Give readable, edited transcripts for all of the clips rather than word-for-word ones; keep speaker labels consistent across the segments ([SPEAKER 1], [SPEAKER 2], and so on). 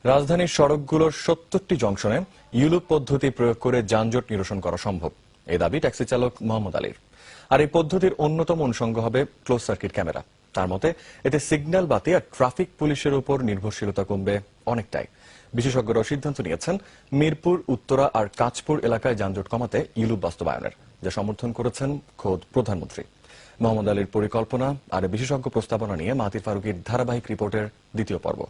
[SPEAKER 1] রাজধানীর সড়কগুলোর ৭০টি জংশনে ইউলুপ পদ্ধতি প্রয়োগ করে যানজট নিরসন করা সম্ভব, এই দাবি ট্যাক্সি চালক মোহাম্মদ আলীর। আর এই পদ্ধতির অন্যতম অনুষঙ্গ হবে ক্লোজ সার্কিট ক্যামেরা। তার মতে এতে সিগন্যাল বাতি আর ট্রাফিক পুলিশের উপর নির্ভরশীলতা কমবে অনেকটাই। বিশেষজ্ঞরাও সিদ্ধান্ত নিয়েছেন মিরপুর, উত্তরা আর কাঁচপুর এলাকায় যানজট কমাতে ইউলুপ বাস্তবায়নের, যা সমর্থন করেছেন খোদ প্রধানমন্ত্রী। মোহাম্মদ আলীর পরিকল্পনা আর বিশেষজ্ঞ প্রস্তাবনা নিয়ে মাহাতির ফারুকীর ধারাবাহিক রিপোর্টের দ্বিতীয় পর্ব।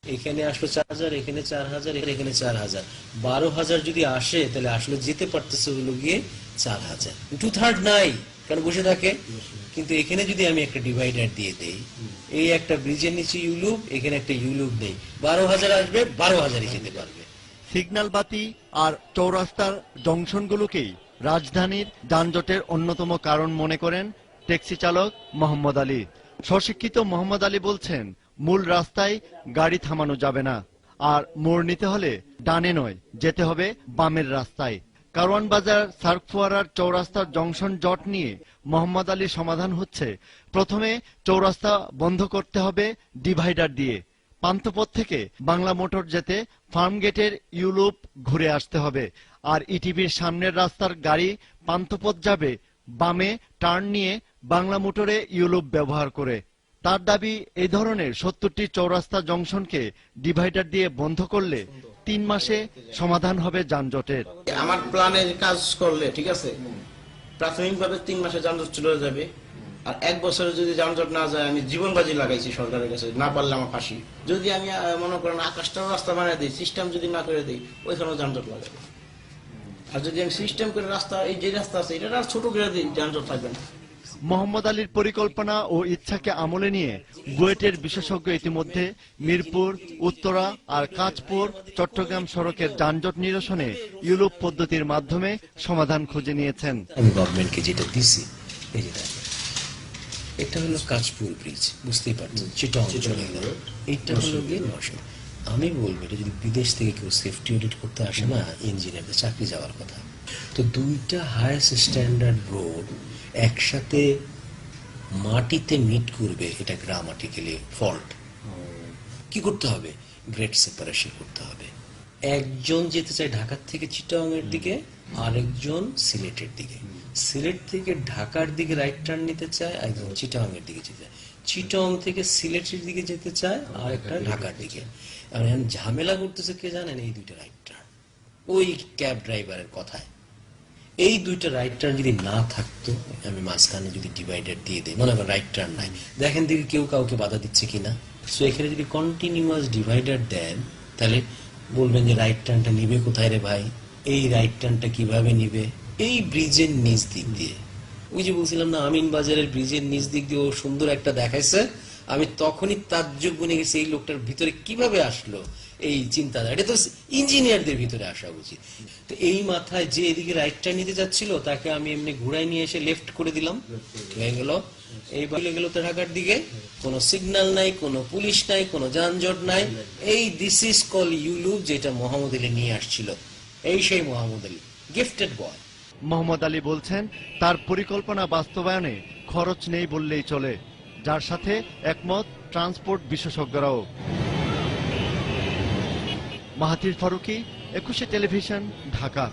[SPEAKER 2] এখানে আসলো 4000, এখানে 4000, এখানে 4000, 12000 যদি আসে তাহলে আসলে যেতে পারতেছে হলো গিয়ে 4000, 2/3 নাই কারণ বসে থাকে। কিন্তু এখানে যদি আমি একটা ডিভাইডার দিয়ে দেই, এই একটা ব্রিজের নিচে ইউলুপ, এখানে একটা ইউলুপ নেই, 12000 আসবে, 12000ই যেতে পারবে।
[SPEAKER 3] সিগন্যাল বাতি আর চৌরাস্তার জংশনগুলোকেই রাজধানীর যানজটের অন্যতম কারণ মনে করেন ট্যাক্সি চালক মোহাম্মদ আলী। স্বশিক্ষিত মোহাম্মদ আলী বলছেন, মূল রাস্তায় গাড়ি থামানো যাবে না, আর মোড় নিতে হলে ডানে নয়, যেতে হবে বামের রাস্তায়। কারওয়ান বাজার, সার্কফুয়ারার চৌরাস্তার জংশন জট নিয়ে মোহাম্মদ আলীর সমাধান হচ্ছে, প্রথমে চৌরাস্তা বন্ধ করতে হবে ডিভাইডার দিয়ে। পান্থপথ থেকে বাংলা মোটর যেতে ফার্মগেটের ইউলুপ ঘুরে আসতে হবে, আর ইটিভির সামনের রাস্তার গাড়ি পান্থপথ যাবে বামে টার্ন নিয়ে বাংলা মোটরে ইউলুপ ব্যবহার করে। তার দাবি, এই ধরনের ৭০টি চৌরাস্তা জংশনকে ডিভাইডার দিয়ে বন্ধ করলে ৩ মাসে সমাধান হবে যানজটের।
[SPEAKER 4] আমার প্ল্যানের কাজ করলে ঠিক আছে, প্রাথমিকভাবে 3 মাসে যানজট চলে যাবে। আর 1 বছরে যদি যানজট না যায়, আমি জীবন বাজি লাগাইছি সরকারের কাছে, না পারলে আমার ফাঁসি। যদি আমি মনে করেন আকাশটাও রাস্তা বানিয়ে দিই, সিস্টেম যদি না করে দিই, ওইখানেও যানজট লাগাবে। আর যদি আমি সিস্টেম করে রাস্তা, এই যে রাস্তা আছে এটা ছোট করে দিই, যানজট থাকবে না।
[SPEAKER 3] মোহাম্মদ আলীর পরিকল্পনা ও ইচ্ছাকে আমলে নিয়ে বুয়েটের বিশেষজ্ঞ ইতিমধ্যে মিরপুর, উত্তরা আর কাঁচপুর চট্টগ্রাম সড়কের যানজট নিরসনে ইউলুপ পদ্ধতির মাধ্যমে সমাধান খুঁজে নিয়েছেন।
[SPEAKER 2] আমি গভর্নমেন্টকে যেটা দিছি, এই যে দেখেন, এটা হলো কাঁচপুর ব্রিজ, বুঝতেই পারছেন, চিটাগং চলে গেল, এইটা হলো গিয়ে নরসিংদী। আমি বলবো এটা যদি বিদেশ থেকে কেউ সেফটি অডিট করতে আসে না, ইঞ্জিনিয়ারদের চাকরি যাওয়ার কথা। তো দুইটা হাইয়েস্ট স্ট্যান্ডার্ড রোড একসাথে মাটিতে মিট করবে, এটা গ্রামাটিক্যালি ফল্ট। কি করতে হবে? গ্রেড সেপারেশন করতে হবে। একজন যেতে চায় ঢাকার থেকে চিটাগং এর দিকে, আরেকজন সিলেটের দিকে। সিলেট থেকে ঢাকার দিকে রাইট টার্ন নিতে চায়, একজন চিটাগং এর দিকে যেতে চায়। চিটাগং থেকে সিলেটের দিকে যেতে চায়, আর একটা ঢাকার দিকে। এখন ঝামেলা করতেছে কে জানেন? এই দুইটা রাইট টার্ন। ওই ক্যাব ড্রাইভারের কথায় এই দুইটা রাইট টার্ন যদি না থাকতো, আমি মাঝখানে যদি ডিভাইডার দিয়ে দিই, মনে করেন রাইট টার্ন নাই, দেখেন দিকে কেউ কাউকে বাধা দিচ্ছে কিনা। সো এখানে যদি কন্টিনিউয়াস ডিভাইডার দেন, তাহলে বলবেন যে রাইট টার্নটা নিবে কোথায় রে ভাই? এই রাইট টার্নটা কিভাবে নিবে? এই ব্রিজের নিচ দিক দিয়ে। ওই যে বলছিলাম না, আমিন বাজারের ব্রিজের নিচ দিক দিয়ে ও সুন্দর একটা দেখাইছে, আমি তখনই তাজ্জব বনে গেছি, এই লোকটার ভিতরে কিভাবে আসলো এই চিন্তাধারা। এটা তো ইঞ্জিনিয়ারদের ভিতরে আসা উচিত। তো এই মাথায় যে এদিকে রাইট টার্ন নিতে যাচ্ছিল, তাকে আমি এমনি ঘুরাই নিয়ে এসে লেফট করে দিলাম, হয়ে গেল। এইবার গেল তো ঢাকার দিকে, কোনো সিগন্যাল নাই, কোনো পুলিশ নাই, কোনো যানজট নাই। এই দিস ইজ কল ইউলুপ, যেটা মোহাম্মদ আলী নিয়ে আসছিল। এই সেই মোহাম্মদ আলী, গিফটেড বয়।
[SPEAKER 3] মোহাম্মদ আলী বলছেন, তার পরিকল্পনা বাস্তবায়নে খরচ নেই বললেই চলে, যার সাথে একমত ট্রান্সপোর্ট বিশেষজ্ঞরাও। মাহাতির ফারুকী, 21 টেলিভিশন, ঢাকা।